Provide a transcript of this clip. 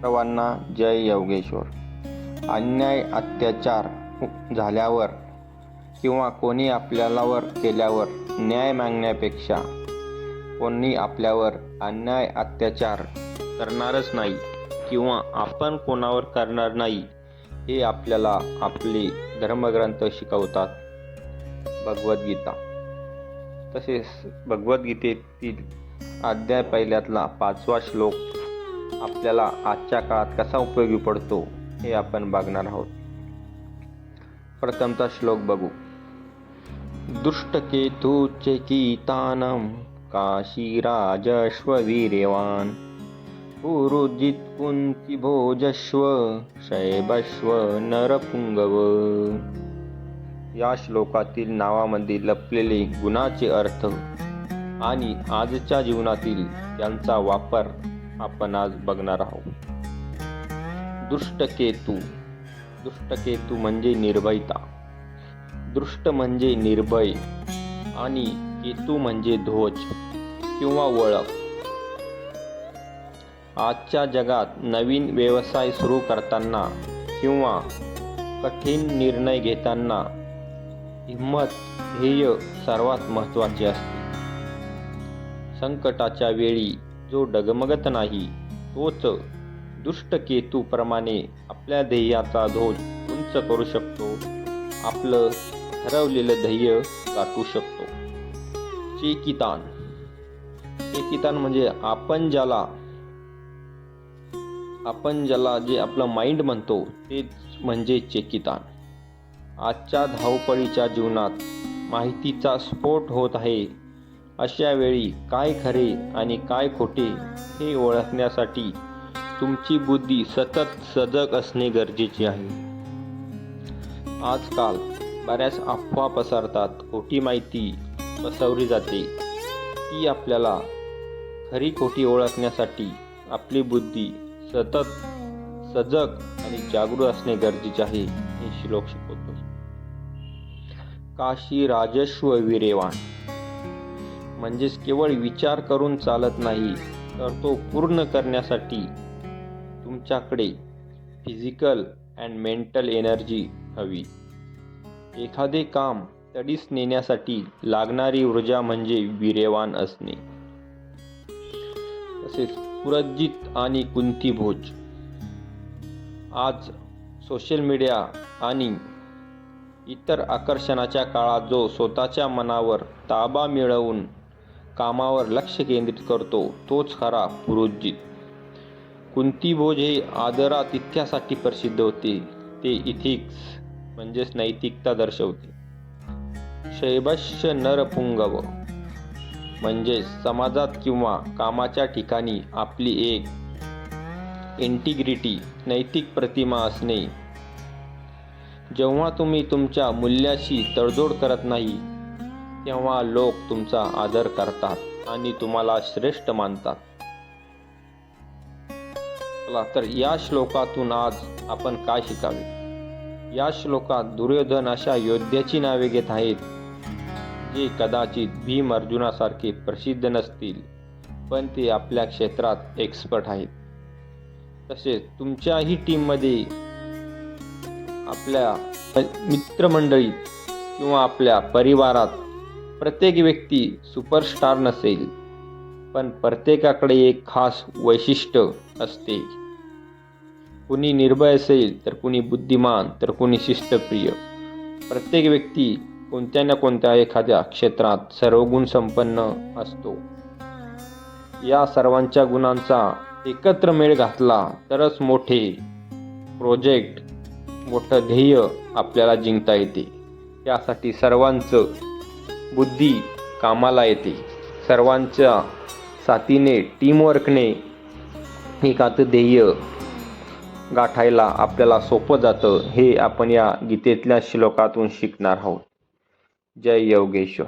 सर्वांना जय योगेश्वर. अन्याय अत्याचार झाल्यावर किंवा कोणी आपल्यावर केल्यावर न्याय मागण्यापेक्षा कोणी आपल्यावर अन्याय अत्याचार करणारच नाही किंवा आपण कोणावर करणार नाही हे आपल्याला आपले धर्मग्रंथ शिकवतात. भगवद्गीता. तसेच भगवद्गीतेतील अध्याय पहिल्यातला 5वा श्लोक आपल्याला आजच्या काळात कसा उपयोगी पडतो हे आपण बघणार आहोत. प्रथमचा श्लोक बघू. दुष्टकेतु चेकितानं काशीराजश्ववीर्यवान् पुरुजित कुन्तिभोजश्व शैबश्व नरपुंगव. या श्लोकातील नावामध्ये लपलेले गुणाचे अर्थ आणि आजच्या जीवनातील त्यांचा वापर आपण आज बघणार आहोत. दुष्टकेतू. दुष्टकेतू म्हणजे निर्भयता. दृष्ट म्हणजे निर्भय आणि केतू म्हणजे ध्वज किंवा ओळख. आजच्या जगात नवीन व्यवसाय सुरू करताना किंवा कठीण निर्णय घेताना हिम्मत ध्येय सर्वात महत्त्वाचे असते. संकटाच्या वेळी जो डगमगत नाही तोच दुष्टकेतूप्रमाणे आपल्या ध्येयाचा ध्वज उंच करू शकतो, आपलं ठरवलेलं ध्येय गाठू शकतो. चेकितान. चेकितान म्हणजे आपण ज्याला जे आपलं माइंड म्हणतो तेच म्हणजे चेकितान. आजच्या धावपळीच्या जीवनात माहितीचा स्फोट होत आहे. अशा वेळी काय खरे आणि काय खोटे हे ओळखण्यासाठी तुमची बुद्धी सतत सजग असणे गरजेचे आहे. आजकाल बऱ्याच अफवा पसरतात, खोटी माहिती पसरवली जाते. ती आपल्याला खरी खोटी ओळखण्यासाठी आपली बुद्धी सतत सजग आणि जागरूक असणे गरजेचे आहे हे श्लोक शिकवतो. काशी राजश्व वीर्यवान म्हणजेच केवळ विचार करून चालत नाही तर तो पूर्ण करण्यासाठी तुमच्याकडे फिजिकल अँड मेंटल एनर्जी हवी. एखादे काम तडीस नेण्यासाठी लागणारी ऊर्जा म्हणजे वीर्यवान असणे. तसेच पुरजित आणि कुंतीभोज. आज सोशल मीडिया आणि इतर आकर्षणाच्या काळात जो स्वतःच्या मनावर ताबा मिळवून कामावर लक्ष केंद्रित करतो तोच खरा पुरोजित. कुंतीभोज हे आदरातिथ्यासाठी प्रसिद्ध होते. ते इथिक्स म्हणजेच नैतिकता दर्शवते. शैबश्य नरपुंगव म्हणजे समाजात किंवा कामाच्या ठिकाणी आपली एक इंटिग्रिटी नैतिक प्रतिमा असणे. जेव्हा तुम्ही तुमच्या मूल्याशी तडजोड करत नाही तेव्हा लोक तुमचा आदर करतात आणि तुम्हाला श्रेष्ठ मानतात. चला तर या श्लोकातून आज आपण काय शिकावे. या श्लोकात दुर्योधन अशा योद्ध्याची नावे घेत आहेत जे कदाचित भीम अर्जुनासारखे प्रसिद्ध नसतील पण ते आपल्या क्षेत्रात एक्सपर्ट आहेत. तसेच तुमच्याही टीममध्ये आपल्या मित्रमंडळीत किंवा आपल्या परिवारात प्रत्येक व्यक्ती सुपरस्टार नसेल पण प्रत्येकाकडे एक खास वैशिष्ट्य असते. कुणी निर्भय असेल तर कुणी बुद्धिमान तर कुणी शिस्तप्रिय. प्रत्येक व्यक्ती कोणत्या ना कोणत्या एखाद्या क्षेत्रात सर्वगुण संपन्न असतो. या सर्वांच्या गुणांचा एकत्र मेळ घातला तरच मोठे प्रोजेक्ट मोठं ध्येय आपल्याला जिंकता येते. त्यासाठी सर्वांचं बुद्धी कामाला येते. सर्वांच्या साथीने टीमवर्कने एखादं ध्येय गाठायला आपल्याला सोपं जातं हे आपण या गीतेतल्या श्लोकातून शिकणार आहोत. जय योगेश्वर.